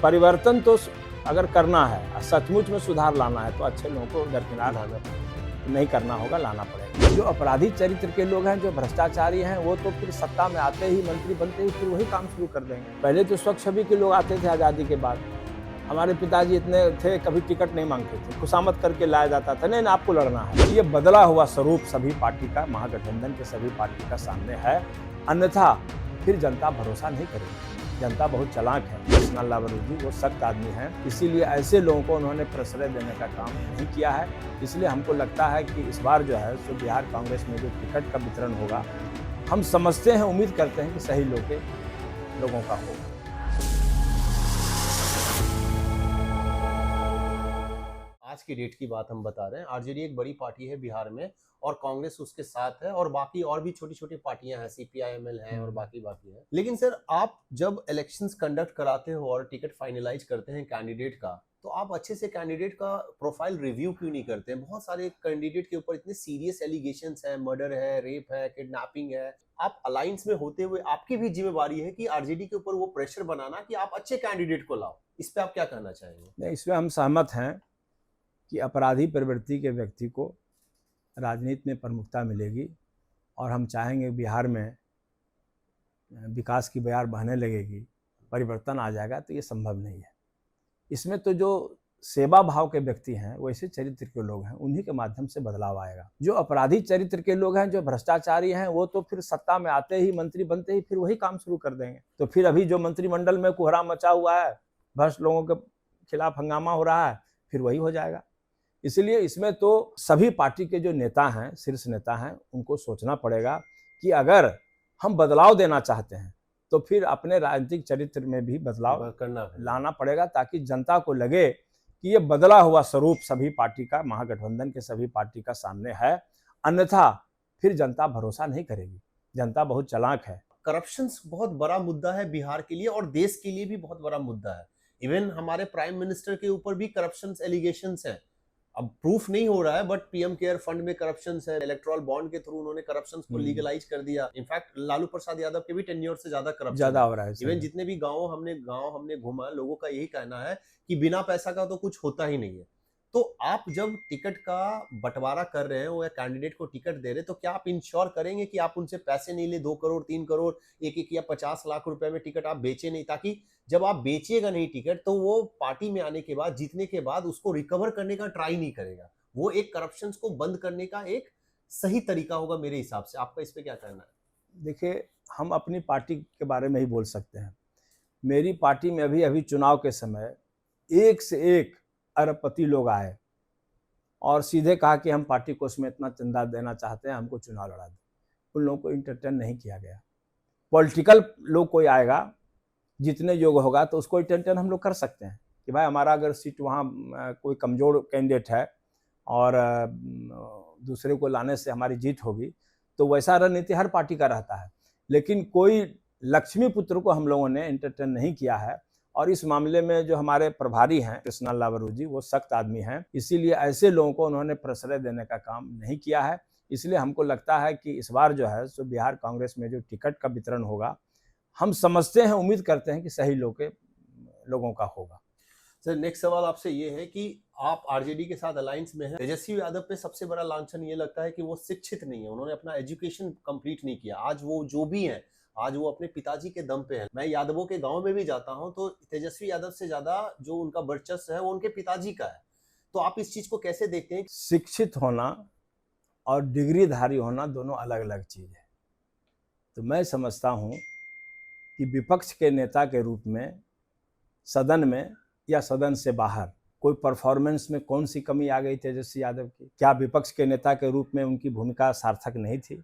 परिवर्तन तो अगर करना है, सचमुच में सुधार लाना है तो अच्छे लोगों को दरकिनार नहीं करना होगा, लाना पड़ेगा। जो अपराधी चरित्र के लोग हैं, जो भ्रष्टाचारी हैं, वो तो फिर सत्ता में आते ही, मंत्री बनते ही फिर वही काम शुरू कर देंगे। पहले तो स्वच्छ छवि के लोग आते थे आज़ादी के बाद। हमारे पिताजी इतने थे, कभी टिकट नहीं मांगते थे, खुशामद करके लाया जाता था, नहीं आपको लड़ना है। ये बदला हुआ स्वरूप सभी पार्टी का, महागठबंधन के सभी पार्टी का सामने है। अन्यथा फिर जनता भरोसा नहीं करेगी। जनता बहुत चालाक है। कृष्ण लावरू जी वो सख्त आदमी हैं, इसीलिए ऐसे लोगों को उन्होंने प्रश्रय देने का काम नहीं किया है। इसलिए हमको लगता है कि इस बार जो है सो बिहार कांग्रेस में जो टिकट का वितरण होगा, हम समझते हैं, उम्मीद करते हैं कि सही लोगों का होगा। आज की डेट की बात हम बता रहे हैं। आरजेडी एक बड़ी पार्टी है बिहार में और कांग्रेस उसके साथ है और बाकी और भी छोटी छोटी पार्टियां हैं, सीपीआईएमएल हैं और बाकी है। लेकिन सर, आप जब इलेक्शंस कंडक्ट कराते हो और टिकट फाइनलाइज करते हैं कैंडिडेट का, तो आप अच्छे से कैंडिडेट का प्रोफाइल रिव्यू क्यों नहीं करते हैं? बहुत सारे कैंडिडेट के ऊपर इतने सीरियस एलिगेशंस हैं, मर्डर है, रेप है, किडनैपिंग है। आप अलायंस में होते हुए आपकी भी जिम्मेवारी है कि आरजेडी के ऊपर वो प्रेशर बनाना कि आप अच्छे कैंडिडेट को लाओ। इस पे आप क्या कहना चाहेंगे? नहीं, इसमें हम सहमत हैं कि अपराधी प्रवृत्ति के व्यक्ति को राजनीति में प्रमुखता मिलेगी और हम चाहेंगे बिहार में विकास की बयार बहने लगेगी, परिवर्तन आ जाएगा, तो ये संभव नहीं है। इसमें तो जो सेवा भाव के व्यक्ति हैं, वैसे चरित्र के लोग हैं, उन्हीं के माध्यम से बदलाव आएगा। जो अपराधी चरित्र के लोग हैं, जो भ्रष्टाचारी हैं, वो तो फिर सत्ता में आते ही, मंत्री बनते ही फिर वही काम शुरू कर देंगे। तो फिर अभी जो मंत्रिमंडल में कोहराम मचा हुआ है, भ्रष्ट लोगों के खिलाफ हंगामा हो रहा है, फिर वही हो जाएगा। इसलिए इसमें तो सभी पार्टी के जो नेता हैं, शीर्ष नेता हैं, उनको सोचना पड़ेगा कि अगर हम बदलाव देना चाहते हैं तो फिर अपने राजनीतिक चरित्र में भी बदलाव लाना पड़ेगा, ताकि जनता को लगे कि ये बदला हुआ स्वरूप सभी पार्टी का, महागठबंधन के सभी पार्टी का सामने है। अन्यथा फिर जनता भरोसा नहीं करेगी। जनता बहुत चालाक है। करप्शन बहुत बड़ा मुद्दा है बिहार के लिए और देश के लिए भी बहुत बड़ा मुद्दा है। इवन हमारे प्राइम मिनिस्टर के ऊपर भी करप्शन एलिगेशंस हैं। अब प्रूफ नहीं हो रहा है, बट पीएम केयर फंड में करप्शन है, इलेक्टोरल बॉन्ड के थ्रू उन्होंने करप्शन को लीगलाइज कर दिया। इनफैक्ट लालू प्रसाद यादव के भी टेन्योर से ज्यादा करप्शन हो रहा है। इवन जितने भी गांव हमने घूमा, लोगों का यही कहना है कि बिना पैसा का तो कुछ होता ही नहीं है। तो आप जब टिकट का बंटवारा कर रहे हो या कैंडिडेट को टिकट दे रहे हैं, तो क्या आप इंश्योर करेंगे कि आप उनसे पैसे नहीं ले, 2 करोड़ 3 करोड़, 1 या 50 लाख रुपए में टिकट आप बेचे नहीं, ताकि जब आप बेचिएगा नहीं टिकट तो वो पार्टी में आने के बाद, जीतने के बाद उसको रिकवर करने का ट्राई नहीं करेगा। वो एक करप्शन को बंद करने का एक सही तरीका होगा मेरे हिसाब से। आपका इस पे क्या कहना है? देखिए, हम अपनी पार्टी के बारे में ही बोल सकते हैं। मेरी पार्टी में अभी चुनाव के समय एक से एक अरबपति लोग आए और सीधे कहा कि हम पार्टी को उसमें इतना चंदा देना चाहते हैं, हमको चुनाव लड़ा दो। उन लोगों को इंटरटेन नहीं किया गया। पॉलिटिकल लोग कोई आएगा, जितने योग्य होगा तो उसको इंटरटेन हम लोग कर सकते हैं कि भाई हमारा अगर सीट वहाँ कोई कमज़ोर कैंडिडेट है और दूसरे को लाने से हमारी जीत होगी, तो वैसा रणनीति हर पार्टी का रहता है। लेकिन कोई लक्ष्मी पुत्र को हम लोगों ने इंटरटेन नहीं किया है। और इस मामले में जो हमारे प्रभारी हैं कृष्ण लावरू जी, वो सख्त आदमी हैं, इसीलिए ऐसे लोगों को उन्होंने प्रश्रय देने का काम नहीं किया है। इसलिए हमको लगता है कि इस बार जो है सो बिहार कांग्रेस में जो टिकट का वितरण होगा, हम समझते हैं, उम्मीद करते हैं कि सही लोगों का होगा। सर, नेक्स्ट सवाल आपसे ये है कि आप आरजेडी के साथ अलायंस में हैं। तेजस्वी यादव पे सबसे बड़ा लांछन ये लगता है कि वो शिक्षित नहीं है, उन्होंने अपना एजुकेशन कंप्लीट नहीं किया। आज वो जो भी है, आज वो अपने पिताजी के दम पे है। मैं यादवों के गांव में भी जाता हूं तो तेजस्वी यादव से ज्यादा जो उनका वर्चस्व है वो उनके पिताजी का है। तो आप इस चीज को कैसे देखते हैं? शिक्षित होना और डिग्रीधारी होना दोनों अलग अलग चीज है। तो मैं समझता हूं कि विपक्ष के नेता के रूप में सदन में या सदन से बाहर कोई परफॉर्मेंस में कौन सी कमी आ गई तेजस्वी यादव की? क्या विपक्ष के नेता के रूप में उनकी भूमिका सार्थक नहीं थी?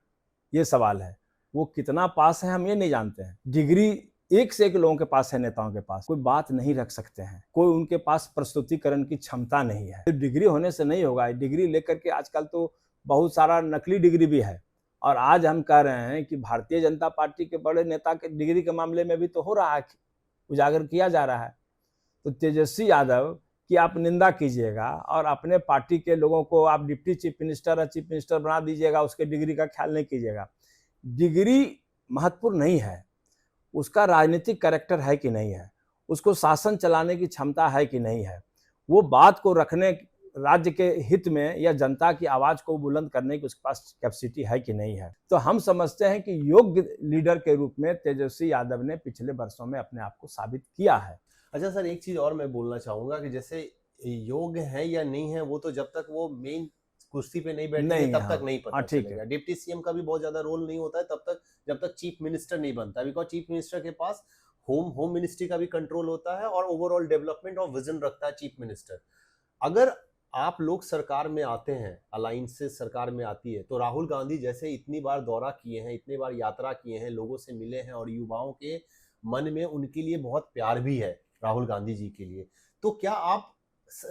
ये सवाल है। वो कितना पास है हम ये नहीं जानते हैं। डिग्री एक से एक लोगों के पास है, नेताओं के पास कोई बात नहीं रख सकते हैं, कोई उनके पास प्रस्तुतिकरण की क्षमता नहीं है। तो डिग्री होने से नहीं होगा। डिग्री लेकर के आजकल तो बहुत सारा नकली डिग्री भी है। और आज हम कह रहे हैं कि भारतीय जनता पार्टी के बड़े नेता के डिग्री के मामले में भी तो हो रहा है, उजागर किया जा रहा है। तो तेजस्वी यादव की आप निंदा कीजिएगा और अपने पार्टी के लोगों को आप डिप्टी चीफ मिनिस्टर या चीफ मिनिस्टर बना दीजिएगा, उसके डिग्री का ख्याल नहीं कीजिएगा। डिग्री महत्वपूर्ण नहीं है, उसका राजनीतिक कैरेक्टर है कि नहीं है। उसको शासन चलाने की क्षमता है कि नहीं है, वो बात को रखने, राज्य के हित में या जनता की आवाज को बुलंद करने की उसके पास कैपेसिटी है कि नहीं है। तो हम समझते हैं कि योग्य लीडर के रूप में तेजस्वी यादव ने पिछले वर्षों में अपने आप को साबित किया है। अच्छा सर, एक चीज और मैं बोलना चाहूंगा कि जैसे योग्य है या नहीं है, वो तो जब तक वो मेन कुर्सी पे नहीं बैठेंगे नहीं, तब हाँ, तक नहीं पता ठीक चलेगा। है। डिप्टी सीएम का भी बहुत ज्यादा रोल नहीं होता है तब तक जब तक चीफ मिनिस्टर नहीं बनता, बिकॉज चीफ मिनिस्टर के पास होम मिनिस्ट्री का भी कंट्रोल होता है और ओवरऑल डेवलपमेंट और विजन रखता है चीफ मिनिस्टर। अगर आप लोग सरकार में आते हैं, अलायंस से सरकार में आती है, तो राहुल गांधी जैसे इतनी बार दौरा किए हैं, इतनी बार यात्रा किए हैं, लोगों से मिले हैं और युवाओं के मन में उनके लिए बहुत प्यार भी है राहुल गांधी जी के लिए, तो क्या आप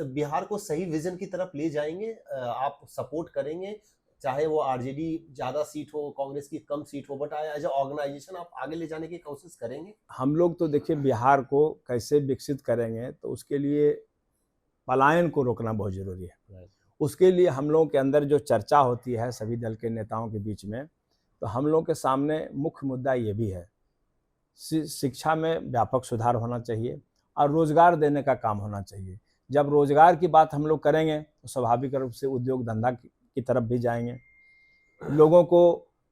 बिहार को सही विजन की तरफ ले जाएंगे? आप सपोर्ट करेंगे, चाहे वो आरजेडी ज्यादा सीट हो, कांग्रेस की कम सीट हो, बट एज अ ऑर्गेनाइजेशन आप आगे ले जाने की कोशिश करेंगे? हम लोग तो देखिए बिहार को कैसे विकसित करेंगे, तो उसके लिए पलायन को रोकना बहुत जरूरी है। उसके लिए हम लोगों के अंदर जो चर्चा होती है सभी दल के नेताओं के बीच में, तो हम लोग के सामने मुख्य मुद्दा ये भी है, शिक्षा में व्यापक सुधार होना चाहिए और रोजगार देने का काम होना चाहिए। जब रोजगार की बात हम लोग करेंगे तो स्वाभाविक रूप से उद्योग धंधा की तरफ भी जाएंगे। लोगों को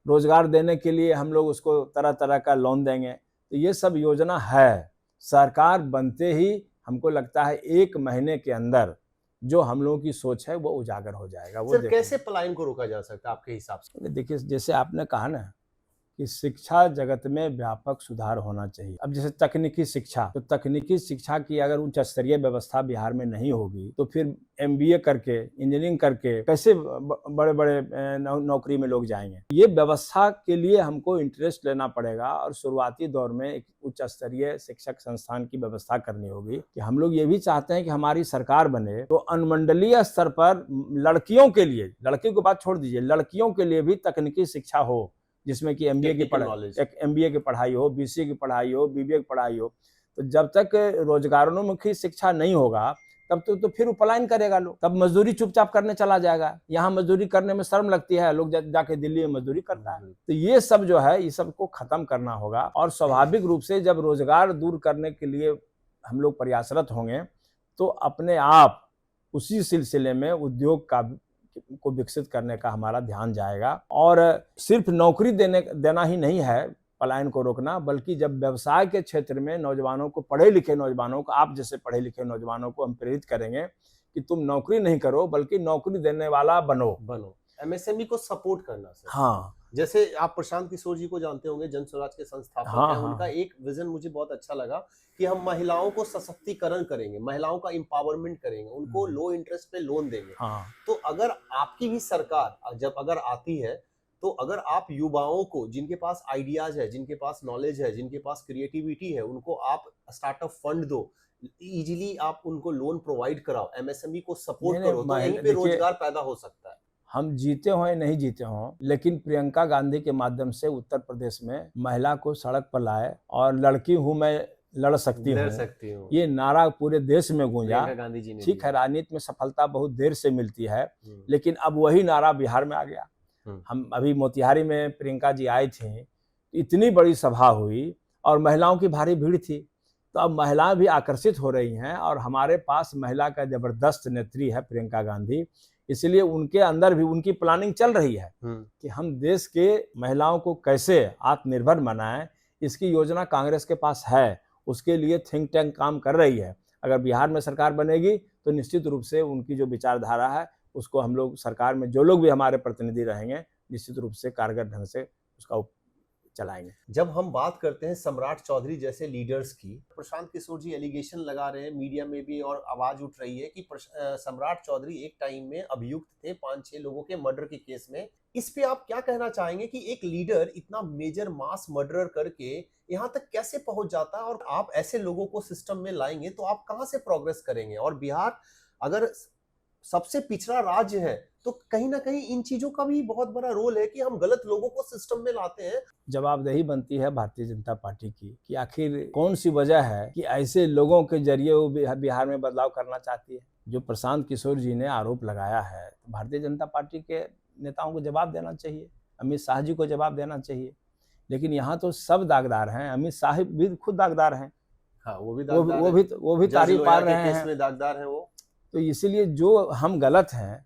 रोजगार देने के लिए हम लोग उसको तरह तरह का लोन देंगे। तो ये सब योजना है। सरकार बनते ही हमको लगता है 1 महीने के अंदर जो हम लोगों की सोच है वो उजागर हो जाएगा। वो सर कैसे पलायन को रोका जा सकता है आपके हिसाब से? देखिए, जैसे आपने कहा ना कि शिक्षा जगत में व्यापक सुधार होना चाहिए। अब जैसे तकनीकी शिक्षा, तो तकनीकी शिक्षा की अगर उच्च स्तरीय व्यवस्था बिहार में नहीं होगी तो फिर MBA करके, इंजीनियरिंग करके कैसे बड़े बड़े नौकरी में लोग जाएंगे। ये व्यवस्था के लिए हमको इंटरेस्ट लेना पड़ेगा और शुरुआती दौर में एक उच्च स्तरीय शिक्षक संस्थान की व्यवस्था करनी होगी। कि हम लोग ये भी चाहते हैं कि हमारी सरकार बने तो अनुमंडलीय स्तर पर लड़कियों के लिए, लड़की को बात छोड़ दीजिए, लड़कियों के लिए भी तकनीकी शिक्षा हो, जिसमें कि MBA की पढ़ाई, MBA की पढ़ाई हो, BCA की पढ़ाई हो, BBA की पढ़ाई हो। तो जब तक रोजगारोन्मुखी शिक्षा नहीं होगा तब तो फिर पलायन करेगा लोग, तब मजदूरी चुपचाप करने चला जाएगा। यहाँ मजदूरी करने में शर्म लगती है, लोग जाके दिल्ली में मजदूरी करता है। तो ये सब जो है, ये सब को खत्म करना होगा और स्वाभाविक रूप से जब रोजगार दूर करने के लिए हम लोग प्रयासरत होंगे तो अपने आप उसी सिलसिले में उद्योग को विकसित करने का हमारा ध्यान जाएगा। और सिर्फ नौकरी देना ही नहीं है पलायन को रोकना, बल्कि जब व्यवसाय के क्षेत्र में नौजवानों को, पढ़े लिखे नौजवानों को, आप जैसे पढ़े लिखे नौजवानों को हम प्रेरित करेंगे कि तुम नौकरी नहीं करो बल्कि नौकरी देने वाला बनो। MSME को सपोर्ट करना सर। हाँ, जैसे आप प्रशांत किशोर जी को जानते होंगे, जन स्वराज के संस्थापक हैं। उनका एक विजन मुझे बहुत अच्छा लगा कि हम महिलाओं को सशक्तिकरण करेंगे, महिलाओं का एम्पावरमेंट करेंगे, उनको लो इंटरेस्ट पे लोन देंगे। तो अगर आपकी भी सरकार जब अगर आती है तो अगर आप युवाओं को, जिनके पास आइडियाज है, जिनके पास नॉलेज है, जिनके पास क्रिएटिविटी है, उनको आप स्टार्टअप फंड दो, इजीली आप उनको लोन प्रोवाइड कराओ, MSME को सपोर्ट करो, तो यहीं पे रोजगार पैदा हो सकता है। हम जीते हों नहीं जीते हों, लेकिन प्रियंका गांधी के माध्यम से उत्तर प्रदेश में महिला को सड़क पर लाए और लड़की हूं मैं लड़ सकती हूँ, ये नारा पूरे देश में गूंजा। ठीक है, राजनीति में सफलता बहुत देर से मिलती है, लेकिन अब वही नारा बिहार में आ गया। हम अभी मोतिहारी में प्रियंका जी आई थी, इतनी बड़ी सभा हुई और महिलाओं की भारी भीड़ थी। तो अब महिलाएं भी आकर्षित हो रही हैं और हमारे पास महिला का जबरदस्त नेत्री है प्रियंका गांधी, इसलिए उनके अंदर भी उनकी प्लानिंग चल रही है कि हम देश के महिलाओं को कैसे आत्मनिर्भर बनाएं। इसकी योजना कांग्रेस के पास है, उसके लिए थिंक टैंक काम कर रही है। अगर बिहार में सरकार बनेगी तो निश्चित रूप से उनकी जो विचारधारा है उसको हम लोग सरकार में जो लोग भी हमारे प्रतिनिधि रहेंगे निश्चित रूप से कारगर ढंग से उसका चलाएंगे। जब हम बात करते हैं सम्राट चौधरी जैसे लीडर्स की, प्रशांत किशोर जी एलिगेशन लगा रहे हैं, मीडिया में भी और आवाज उठ रही है कि सम्राट चौधरी एक टाइम में अभियुक्त थे 5-6 लोगों के मर्डर के केस में। इस पे आप क्या कहना चाहेंगे कि एक लीडर इतना मेजर मास मर्डर करके यहाँ तक कैसे पहुंच जाता है, और आप ऐसे लोगों को सिस्टम में लाएंगे तो आप कहां से प्रोग्रेस करेंगे? और बिहार अगर सबसे पिछड़ा राज्य है तो कहीं ना कहीं इन चीजों का भी बहुत बड़ा रोल है कि हम गलत लोगों को सिस्टम में लाते हैं। जवाबदेही बनती है भारतीय जनता पार्टी की कि आखिर कौन सी वजह है कि ऐसे लोगों के जरिए वो बिहार में बदलाव करना चाहती है। जो प्रशांत किशोर जी ने आरोप लगाया है, भारतीय जनता पार्टी के नेताओं को जवाब देना चाहिए, अमित शाह जी को जवाब देना चाहिए। लेकिन यहाँ तो सब दागदार हैं, अमित शाह भी खुद दागदार हैं। हाँ, वो भी वो दागदार वो है। भी वो भी जज तारीफ लोया पार के रहे केस हैं। में दागदार है वो। तो इसीलिए जो हम गलत हैं,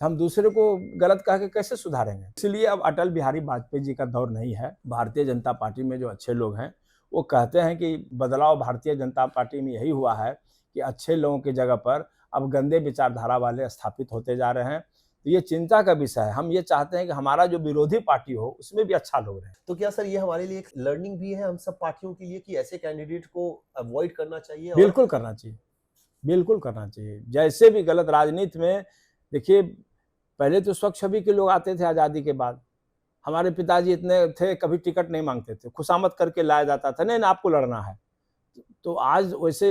तो हम दूसरे को गलत कह के कैसे सुधारेंगे? इसलिए अब अटल बिहारी वाजपेयी जी का दौर नहीं है। भारतीय जनता पार्टी में जो अच्छे लोग हैं, वो कहते हैं कि बदलाव भारतीय जनता पार्टी में यही हुआ है कि अच्छे लोगों की जगह पर अब गंदे विचारधारा वाले स्थापित होते जा रहे हैं। तो ये चिंता का विषय है। हम ये चाहते हैं कि हमारा जो विरोधी पार्टी हो, उसमें भी अच्छा लोग रहें। तो क्या सर ये हमारे लिए एक लर्निंग भी है हम सब पार्टियों के लिए कि ऐसे कैंडिडेट को अवॉइड करना चाहिए? और बिल्कुल करना चाहिए, बिल्कुल करना चाहिए। जैसे भी गलत राजनीति में देखिए, पहले तो स्वच्छ छवि के लोग आते थे आज़ादी के बाद। हमारे पिताजी इतने थे, कभी टिकट नहीं मांगते थे, खुशामद करके लाया जाता था, नहीं आपको लड़ना है। तो आज वैसे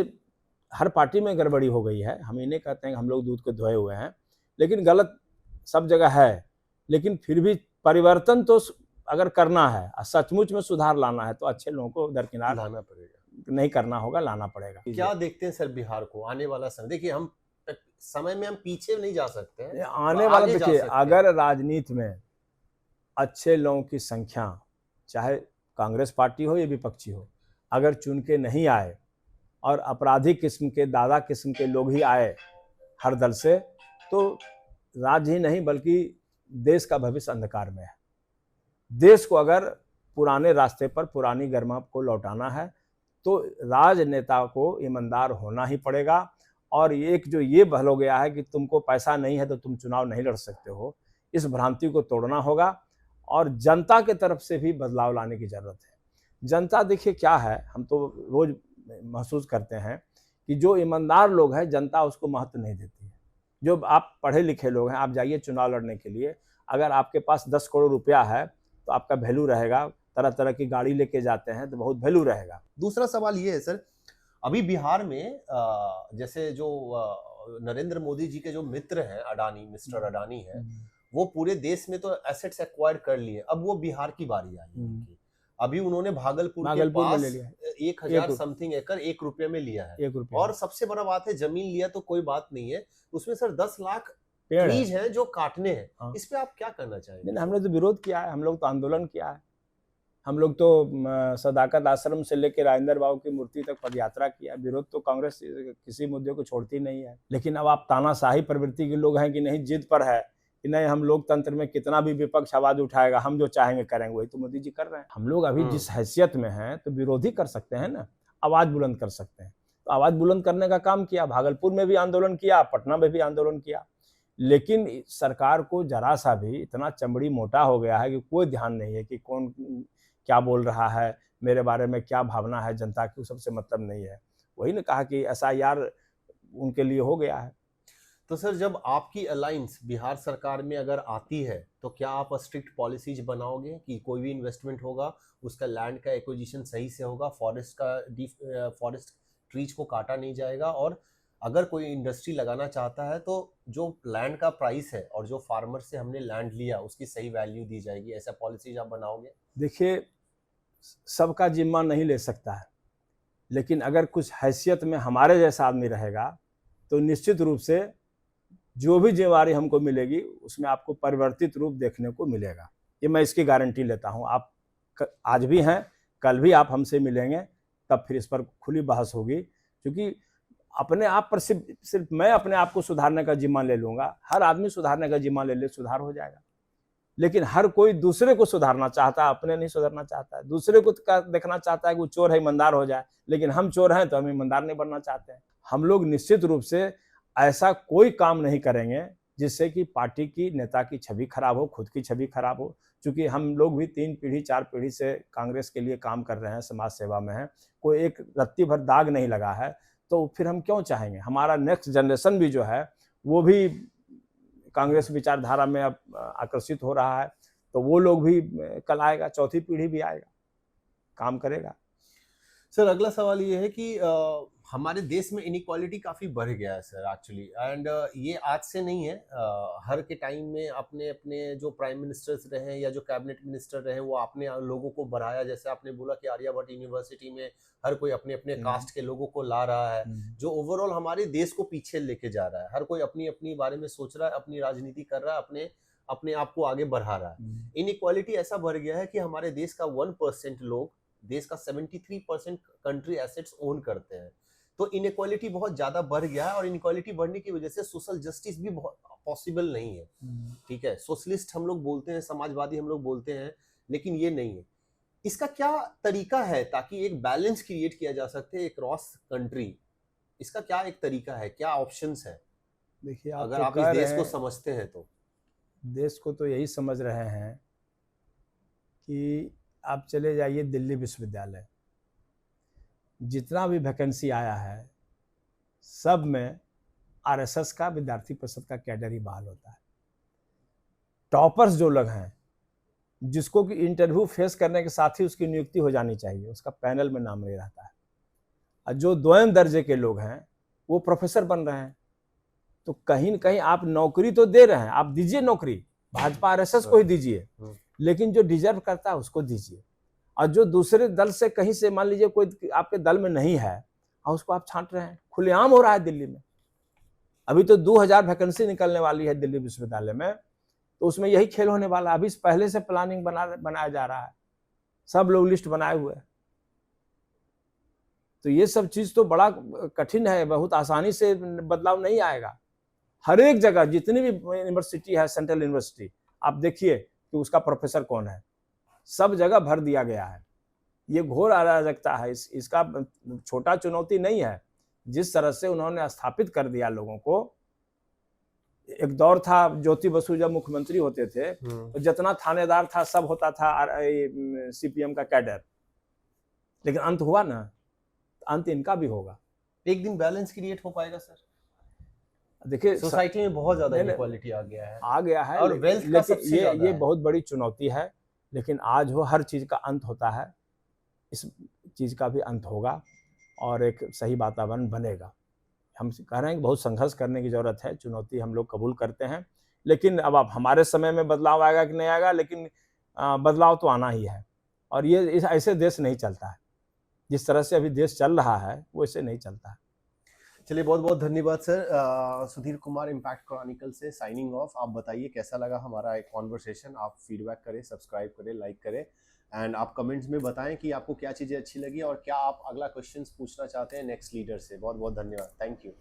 हर पार्टी में गड़बड़ी हो गई है। हम ये नहीं कहते हैं कि हम लोग दूध के धोए हुए हैं, लेकिन गलत सब जगह है। लेकिन फिर भी परिवर्तन तो अगर करना है, सचमुच में सुधार लाना है, तो अच्छे लोगों को दरकिनार लाना पड़ेगा, नहीं करना होगा, लाना पड़ेगा। क्या देखते हैं सर बिहार को आने वाला समय? देखिए हम समय में हम पीछे नहीं जा सकते हैं, आने वाला आगे जा देखिए, सकते हैं। अगर राजनीति में अच्छे लोगों की संख्या, चाहे कांग्रेस पार्टी हो या विपक्षी हो, अगर चुन के नहीं आए और अपराधी किस्म के, दादा किस्म के लोग ही आए हर दल से, तो राज्य ही नहीं बल्कि देश का भविष्य अंधकार में है। देश को अगर पुराने रास्ते पर, पुरानी गरिमा को लौटाना है, तो राजनेता को ईमानदार होना ही पड़ेगा। और एक जो ये बहल हो गया है कि तुमको पैसा नहीं है तो तुम चुनाव नहीं लड़ सकते हो, इस भ्रांति को तोड़ना होगा। और जनता के तरफ से भी बदलाव लाने की जरूरत है। जनता देखिए क्या है, हम तो रोज महसूस करते हैं कि जो ईमानदार लोग हैं, जनता उसको महत्व नहीं देती है। जो आप पढ़े लिखे लोग हैं, आप जाइए चुनाव लड़ने के लिए, अगर आपके पास 10 करोड़ रुपया है तो आपका वैल्यू रहेगा। तरह तरह की गाड़ी लेके जाते हैं तो बहुत वैल्यू रहेगा। दूसरा सवाल ये है सर, अभी बिहार में जैसे जो नरेंद्र मोदी जी के जो मित्र हैं अडानी, मिस्टर अडानी हैं, वो पूरे देश में तो एसेट्स एक्वायर कर लिए। अब वो बिहार की बारी आई है उनकी। अभी उन्होंने भागलपुर के भागलपुर में पास ले लिया है। 1000 समथिंग एकड़ 1 रुपए में लिया है। 1 रुपया और सबसे बड़ा बात है, जमीन लिया तो कोई बात नहीं है, उसमें सर 10 लाख पेड़ है। ट्रीज हैं जो काटने हैं। हाँ। इस पे आप क्या करना चाहेंगे? नहीं, हमने तो विरोध किया है, हम लोग तो आंदोलन किया है। हम लोग तो सदाकत आश्रम से लेकर राजेंद्र बाबू की मूर्ति तक पदयात्रा किया। विरोध तो कांग्रेस किसी मुद्दे को छोड़ती नहीं है। लेकिन अब आप तानाशाही प्रवृत्ति के लोग हैं कि नहीं, जिद पर है कि नहीं, हम लोकतंत्र में कितना भी विपक्ष आवाज उठाएगा, हम जो चाहेंगे करेंगे। वही तो मोदी जी कर रहे हैं। हम लोग अभी जिस हैसियत में हैं, तो विरोधी कर सकते हैं ना, आवाज बुलंद कर सकते हैं। तो आवाज बुलंद करने का काम किया, भागलपुर में भी आंदोलन किया, पटना में भी आंदोलन किया। लेकिन सरकार को जरा सा भी इतना चमड़ी मोटा हो गया है कि कोई ध्यान नहीं है कि कौन क्या बोल रहा है, मेरे बारे में क्या भावना है जनता की, सबसे मतलब नहीं है। वही ने कहा कि SIR उनके लिए हो गया है। तो सर जब आपकी अलायंस बिहार सरकार में अगर आती है, तो क्या आप स्ट्रिक्ट पॉलिसीज बनाओगे कि कोई भी इन्वेस्टमेंट होगा उसका लैंड का एक्विजिशन सही से होगा, फॉरेस्ट ट्रीज को काटा नहीं जाएगा, और अगर कोई इंडस्ट्री लगाना चाहता है तो जो लैंड का प्राइस है और जो फार्मर से हमने लैंड लिया उसकी सही वैल्यू दी जाएगी? ऐसा पॉलिसीज आप बनाओगे? देखिए, सबका जिम्मा नहीं ले सकता है, लेकिन अगर कुछ हैसियत में हमारे जैसा आदमी रहेगा तो निश्चित रूप से जो भी जिम्मेवारी हमको मिलेगी उसमें आपको परिवर्तित रूप देखने को मिलेगा। ये मैं इसकी गारंटी लेता हूँ। आप आज भी हैं, कल भी आप हमसे मिलेंगे, तब फिर इस पर खुली बहस होगी। क्योंकि अपने आप पर सिर्फ मैं अपने आप को सुधारने का जिम्मा ले लूँगा, हर आदमी सुधारने का जिम्मा ले ले, सुधार हो जाएगा। लेकिन हर कोई दूसरे को सुधारना चाहता है, अपने नहीं सुधारना चाहता है। दूसरे को देखना चाहता है कि वो चोर है, ईमानदार हो जाए, लेकिन हम चोर हैं तो हम ईमानदार नहीं बनना चाहते हैं। हम लोग निश्चित रूप से ऐसा कोई काम नहीं करेंगे जिससे कि पार्टी की, नेता की छवि खराब हो, खुद की छवि खराब हो। क्योंकि हम लोग भी 3 पीढ़ी 4 पीढ़ी से कांग्रेस के लिए काम कर रहे हैं, समाज सेवा में हैं, कोई एक रत्ती भर दाग नहीं लगा है, तो फिर हम क्यों चाहेंगे? हमारा नेक्स्ट जनरेशन भी जो है वो भी कांग्रेस विचारधारा में अब आकर्षित हो रहा है, तो वो लोग भी कल आएगा, चौथी पीढ़ी भी आएगा, काम करेगा। सर अगला सवाल ये है कि हमारे देश में इनइक्वालिटी काफ़ी बढ़ गया है सर एक्चुअली, एंड ये आज से नहीं है। हर के टाइम में अपने अपने जो प्राइम मिनिस्टर्स रहे या जो कैबिनेट मिनिस्टर रहे, वो अपने लोगों को बढ़ाया। जैसे आपने बोला कि आर्यभट्ट यूनिवर्सिटी में हर कोई अपने अपने कास्ट के लोगों को ला रहा है, जो ओवरऑल हमारे देश को पीछे लेके जा रहा है। हर कोई अपनी अपनी बारे में सोच रहा है, अपनी राजनीति कर रहा है, अपने आप को आगे बढ़ा रहा है। इनइक्वालिटी ऐसा बढ़ गया है कि हमारे देश का 1% लोग देश का 73% कंट्री एसेट्स ओन करते हैं। तो इनइक्वालिटी बहुत ज्यादा बढ़ गया है और इनइक्वालिटी बढ़ने की वजह से सोशल जस्टिस भी बहुत पॉसिबल नहीं है। ठीक है, सोशलिस्ट हम लोग बोलते हैं, समाजवादी हम लोग बोलते हैं, लेकिन ये नहीं है। इसका क्या तरीका है ताकि एक बैलेंस क्रिएट किया जा सकते क्रॉस कंट्री? इसका क्या एक तरीका है, क्या ऑप्शंस है? देखिए, अगर तो आप इस देश को समझते हैं तो। देश को तो यही समझ रहे हैं कि आप चले जाइए दिल्ली विश्वविद्यालय, जितना भी वैकेंसी आया है सब में आरएसएस का विद्यार्थी परिषद का कैडर ही बहाल होता है। टॉपर्स जो लोग हैं, जिसको कि इंटरव्यू फेस करने के साथ ही उसकी नियुक्ति हो जानी चाहिए, उसका पैनल में नाम नहीं रहता है। और जो दोयम दर्जे के लोग हैं वो प्रोफेसर बन रहे हैं। तो कहीं न कहीं आप नौकरी तो दे रहे हैं, आप दीजिए नौकरी, भाजपा आरएसएस को ही दीजिए, लेकिन जो डिजर्व करता है उसको दीजिए। और जो दूसरे दल से कहीं से मान लीजिए कोई आपके दल में नहीं है और उसको आप छांट रहे हैं, खुलेआम हो रहा है दिल्ली में। अभी तो 2000 वैकेंसी निकलने वाली है दिल्ली विश्वविद्यालय में, तो उसमें यही खेल होने वाला है। अभी पहले से प्लानिंग बनाया जा रहा है, सब लोग लिस्ट बनाए हुए हैं। तो ये सब चीज तो बड़ा कठिन है, बहुत आसानी से बदलाव नहीं आएगा। हर एक जगह जितनी भी यूनिवर्सिटी है, सेंट्रल यूनिवर्सिटी, आप देखिए कि उसका प्रोफेसर कौन है, सब जगह भर दिया गया है। ये घोर अराजकता है। इसका छोटा चुनौती नहीं है। जिस तरह से उन्होंने स्थापित कर दिया लोगों को, एक दौर था ज्योति बसु जब मुख्यमंत्री होते थे तो जितना थानेदार था सब होता था सीपीएम का कैडर, लेकिन अंत हुआ ना, अंत इनका भी होगा। एक दिन बैलेंस क्रिएट हो पाएगा सर? देखिए, सोसाइटी में बहुत ज्यादा इनइक्वालिटी आ गया है और वेल्थ का सबसे ज्यादा ये बहुत बड़ी चुनौती है। लेकिन आज हो हर चीज का अंत होता है, इस चीज का भी अंत होगा और एक सही वातावरण बनेगा। हम कह रहे हैं कि बहुत संघर्ष करने की जरूरत है, चुनौती हम लोग कबूल करते हैं। लेकिन अब हमारे समय में बदलाव आएगा कि नहीं आएगा, लेकिन बदलाव तो आना ही है। और ये ऐसे देश नहीं चलता है, जिस तरह से अभी देश चल रहा है वैसे नहीं चलता है। चलिए, बहुत बहुत धन्यवाद sir. Sudhir Kumar, impact Chronicle से साइनिंग ऑफ। आप बताइए कैसा लगा हमारा एक कॉन्वर्सेशन। आप फीडबैक करें, सब्सक्राइब करें, लाइक करें एंड आप कमेंट्स में बताएं कि आपको क्या चीज़ें अच्छी लगी और क्या आप अगला क्वेश्चंस पूछना चाहते हैं नेक्स्ट लीडर से। बहुत बहुत धन्यवाद, थैंक यू।